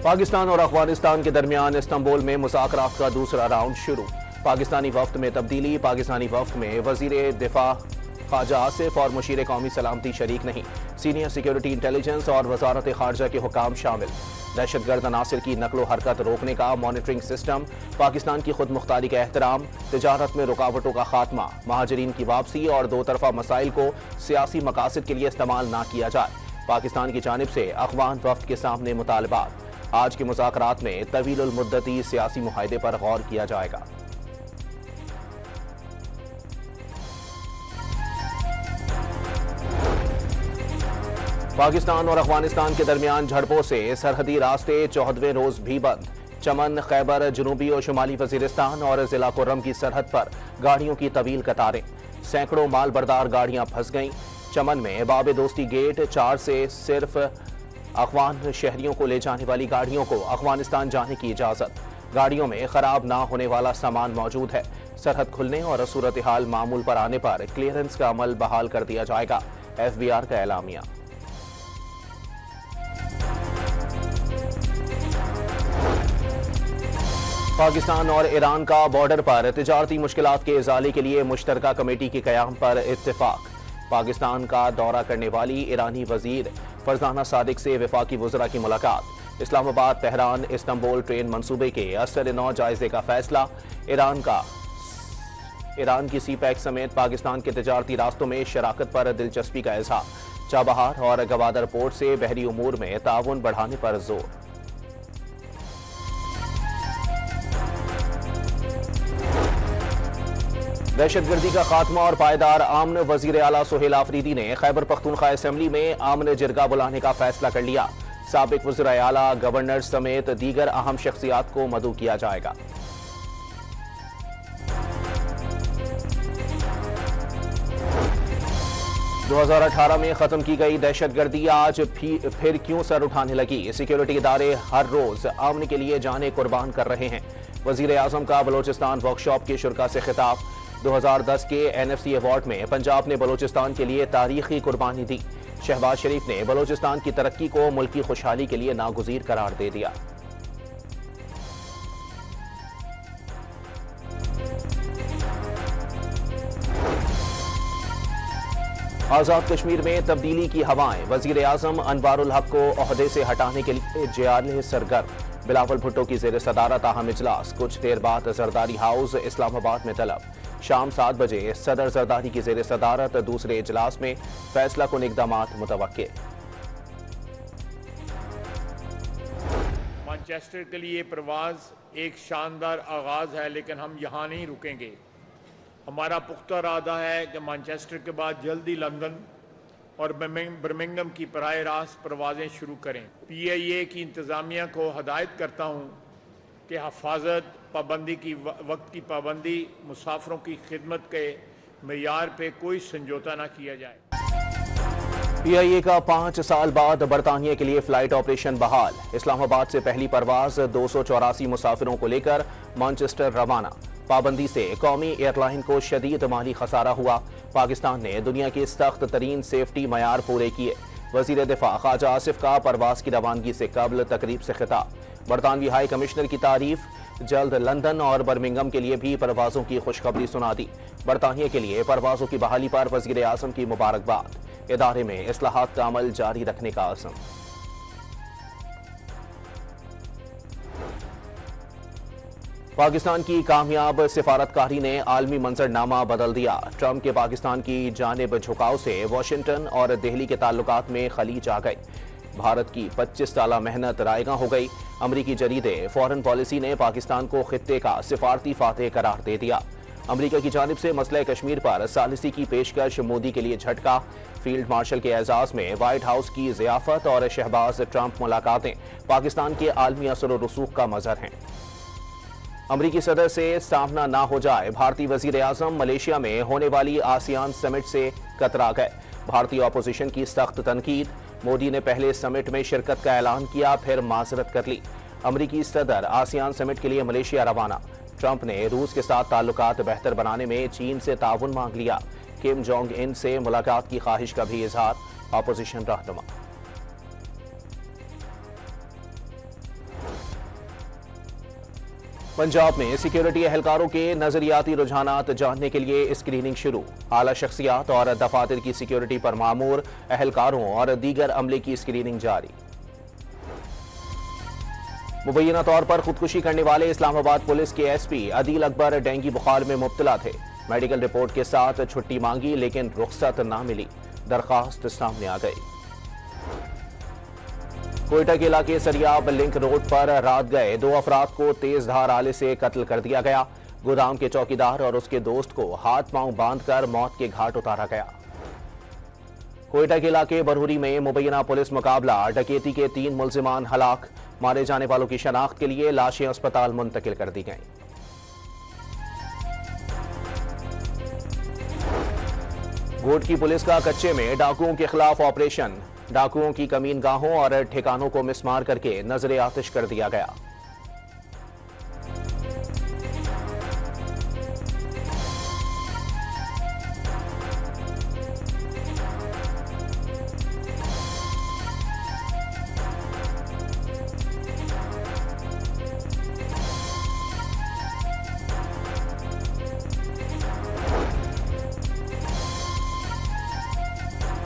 पाकिस्तान और अफगानिस्तान के दरमियान इस्तांबुल में मुज़ाकरात का दूसरा राउंड शुरू। पाकिस्तानी वफ्द में तब्दीली। पाकिस्तानी वफ्द में वज़ीर दिफा ख्वाजा आसिफ और मुशीर कौमी सलामती शरीक नहीं। सीनियर सिक्योरिटी इंटेलिजेंस और वजारत खारजा के हुकाम शामिल। दहशतगर्द अनासिर की नकलो हरकत रोकने का मॉनिटरिंग सिस्टम। पाकिस्तान की खुद मुख्तारी का एहतराम। तिजारत में रुकावटों का खात्मा। महाजरीन की वापसी और दो तरफा मसाइल को सियासी मकासद के लिए इस्तेमाल ना किया जाए। पाकिस्तान की जानिब से अफगान वफ्द के सामने मुतालबात। आज के मुज़ाकरात में तवीलुल मुद्दती सियासी मुआहदे पर गौर किया जाएगा। पाकिस्तान और अफगानिस्तान के दरमियान झड़पों से सरहदी रास्ते 14वें रोज भी बंद। चमन, खैबर, जनूबी और शुमाली वजीरिस्तान और जिला कुर्रम की सरहद पर गाड़ियों की तवील कतारें। सैकड़ों माल बरदार गाड़ियां फंस गईं। चमन में बाबे दोस्ती गेट 4 से सिर्फ अफगान शहरियों को ले जाने वाली गाड़ियों को अफगानिस्तान जाने की इजाजत। गाड़ियों में खराब ना होने वाला सामान मौजूद है। सरहद खुलने और सूरत हाल मामूल पर आने पर क्लियरेंस का अमल बहाल कर दिया जाएगा। FBR का एलामिया। पाकिस्तान और ईरान का बॉर्डर पर तिजारती मुश्किलात के इजाले के लिए मुश्तरका कमेटी के क़याम पर इत्तेफाक। पाकिस्तान का दौरा करने वाली ईरानी वजीर फरजाना सादिक से वफाकी वज़रा की मुलाकात। इस्लामाबाद, तेहरान, इस्तांबुल ट्रेन मंसूबे के असर नौ जायजे का फैसला। ईरान की CPEC समेत पाकिस्तान के तिजारती रास्तों में शराकत पर दिलचस्पी का इजहार। चाबहार और गवादर पोर्ट से बहरी उमूर में ताउन बढ़ाने पर जोर। दहशतगर्दी का खात्मा और पायदार आमन। वजीर आला सोहेल आफरीदी ने खैबर पख्तूनख्वा असेंबली में आमन जिरगा बुलाने का फैसला कर लिया। साबिक वज़ीर आला, गवर्नर समेत दीगर अहम शख्सियात को मदऊ किया जाएगा। दो 2018 में खत्म की गई दहशतगर्दी आज फिर क्यों सर उठाने लगी। सिक्योरिटी इदारे हर रोज अमन के लिए जाने कुर्बान कर रहे हैं। वजीर आजम का बलोचिस्तान वर्कशॉप के शुरा से खिताब। 2010 के NFC अवार्ड में पंजाब ने बलोचिस्तान के लिए तारीखी कुर्बानी दी। शहबाज शरीफ ने बलोचिस्तान की तरक्की को मुल्की खुशहाली के लिए नागुज़ीर करार दे दिया। आजाद कश्मीर में तब्दीली की हवाएं। वजीर आजम अनवारुल हक को ओहदे से हटाने के लिए JRA सरगर्म। बिलावल भुट्टो की ज़ेर सदारत अहम इजलास। कुछ देर बाद जरदारी हाउस इस्लामाबाद में तलब। शाम 7 बजे सदर जरदारी की ज़ेर सदारत दूसरे इजलास में फैसला कुन इक़दामात मुतवक्के। मैनचेस्टर के लिए प्रवास एक शानदार आगाज है, लेकिन हम यहाँ नहीं रुकेंगे। हमारा पुख्ता इरादा है कि मैनचेस्टर के बाद जल्दी लंदन और बर्मिंघम की बराह रास्त परवाज़ें शुरू करें। PIA की इंतज़ामिया को हदायत करता हूँ कि हफाजत, पाबंदी की वक्त की पाबंदी, मुसाफिरों की खिदमत के मेयार पे कोई समझौता ना किया जाए। PIA का 5 साल बाद बरतानिया के लिए फ्लाइट ऑपरेशन बहाल। इस्लामाबाद से पहली परवाज 284 मुसाफिरों को लेकर मैनचेस्टर रवाना। पाबंदी से कौमी एयरलाइन को शदीद माली खसारा हुआ। पाकिस्तान ने दुनिया के सख्त तरीन सेफ्टी मयार पूरे किए। वजीर दिफा ख्वाजा आसिफ का परवास की रवानगी से कबल तकरीब से खिताब। बरतानवी हाई कमिश्नर की तारीफ। जल्द लंदन और बर्मिंघम के लिए भी परवाजों की खुशखबरी सुना दी। बरतानिया के लिए परवाजों की बहाली पर वजीर आजम की मुबारकबाद। इदारे में इस्लाहात का अमल जारी रखने का अज़्म। पाकिस्तान की कामयाब सिफारतकारी ने आलमी मंजरनामा बदल दिया। ट्रंप के पाकिस्तान की जानिब झुकाव से वाशिंगटन और दिल्ली के ताल्लुकात में खलीज आ गई। भारत की 25 साला मेहनत रायगा हो गई। अमरीकी जरीदे फॉरेन पॉलिसी ने पाकिस्तान को खित्ते का सिफारती फातेह करार दे दिया। अमरीका की जानिब से मसला कश्मीर पर सालिसी की पेशकश मोदी के लिए झटका। फील्ड मार्शल के एजाज में व्हाइट हाउस की ज़ियाफत और शहबाज ट्रंप मुलाकातें पाकिस्तान के आलमी असर और रसूख का मजहर हैं। अमरीकी सदर से सामना ना हो जाए। भारतीय वजीर आजम मलेशिया में होने वाली आसियान समिट से कतरा गए। भारतीय अपोजिशन की सख्त तनकीद। मोदी ने पहले समिट में शिरकत का ऐलान किया, फिर माजरत कर ली। अमरीकी सदर आसियान समिट के लिए मलेशिया रवाना। ट्रंप ने रूस के साथ ताल्लुकात बेहतर बनाने में चीन से ताउन मांग लिया। किम जोंग इन से मुलाकात की ख्वाहिश का भी इजहार। अपोजिशन रहनुमा। पंजाब में सिक्योरिटी एहलकारों के नजरियाती रुझानात जानने के लिए स्क्रीनिंग शुरू। आला शख्सियात और दफातर की सिक्योरिटी पर मामूर एहलकारों और दीगर अमले की स्क्रीनिंग जारी। मुबैना तौर पर खुदकुशी करने वाले इस्लामाबाद पुलिस के एसपी अदील अकबर डेंगू बुखार में मुब्तला थे। मेडिकल रिपोर्ट के साथ छुट्टी मांगी लेकिन रुख्सत ना मिली। दरखास्त सामने आ गई। कोयटा के इलाके सरियाब लिंक रोड पर रात गए 2 अफराद को तेज धार आले से कत्ल कर दिया गया। गोदाम के चौकीदार और उसके दोस्त को हाथ पांव बांधकर मौत के घाट उतारा गया। कोयटा के इलाके बरहुरी में मुबैना पुलिस मुकाबला, डकैती के 3 मुल्जिमान हलाक। मारे जाने वालों की शनाख्त के लिए लाशें अस्पताल मुंतकिल कर दी गईं। घोट की पुलिस का कच्चे में डाकुओं के खिलाफ ऑपरेशन। डाकुओं की कमीन गाहों और ठिकानों को मिसमार करके नजरे आतिश कर दिया गया।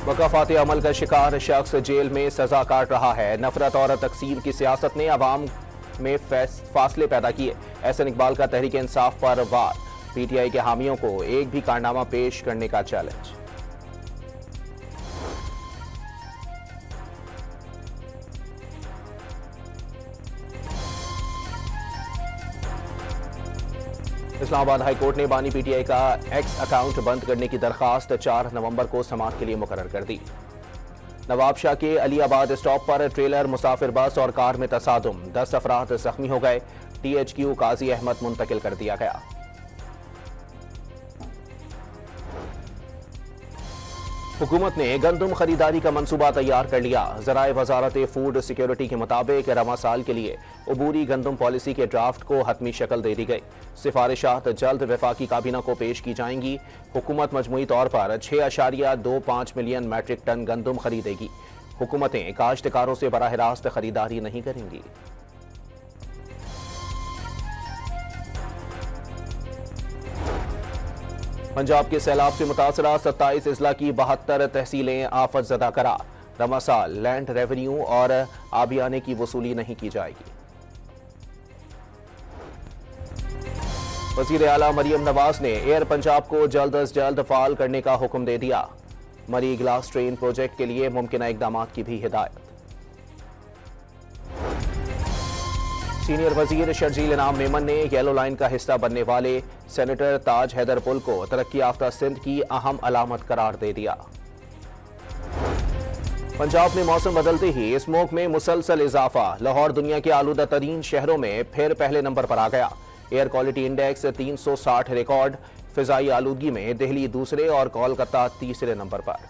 वकाफात अमल का शिकार शख्स जेल में सजा काट रहा है। नफरत और तकसीम की सियासत ने अवाम में फासले पैदा किए। एहसन इकबाल का तहरीक इंसाफ पर वार। पीटीआई के हामियों को एक भी कारनामा पेश करने का चैलेंज। इस्लामाबाद हाईकोर्ट ने बानी पीटीआई का एक्स अकाउंट बंद करने की दरखास्त 4 नवंबर को समाअत के लिए मुकर्रर कर दी। नवाबशाह के अलीआबाद स्टॉप पर ट्रेलर, मुसाफिर बस और कार में तसादुम, 10 अफराद जख्मी हो गए। टीएचक्यू काजी अहमद मुंतकिल कर दिया गया। हुकूमत ने गंदम खरीदारी का मंसूबा तैयार कर लिया। ज़राए वजारत फूड सिक्योरिटी के मुताबिक रवा साल के लिए अबूरी गंदम पॉलिसी के ड्राफ्ट को हतमी शक्ल दे दी गई। सिफारिशात जल्द वफाकी काबीना को पेश की जाएंगी। हुकूमत मजमूई तौर पर 6.25 मिलियन मैट्रिक टन गंदम खरीदेगी। हुकूमतें काश्तकारों से बराह रास्त खरीदारी नहीं करेंगी। पंजाब के सैलाब से मुतासरा 27 अजला की 72 तहसीलें आफत ज़दा करार। रवा साल लैंड रेवेन्यू और आबियाने की वसूली नहीं की जाएगी। वज़ीर आला मरियम नवाज ने एयर पंजाब को जल्द अज जल्द फाल करने का हुक्म दे दिया। मरी ग्लास ट्रेन प्रोजेक्ट के लिए मुमकिन इकदाम की भी हिदायत। सीनियर वजीर शर्जील इनाम मेमन ने येलो लाइन का हिस्सा बनने वाले सेनेटर ताज हैदर पुल को तरक्की याफ्ता सिंध की अहम अलामत करार दे दिया। पंजाब में मौसम बदलते ही स्मोक में मुसलसल इजाफा। लाहौर दुनिया के आलूदा तरीन शहरों में फिर पहले नंबर पर आ गया। Air quality index 360 record. Fizaia आलूदगी में दिल्ली दूसरे और कोलकाता तीसरे नंबर पर।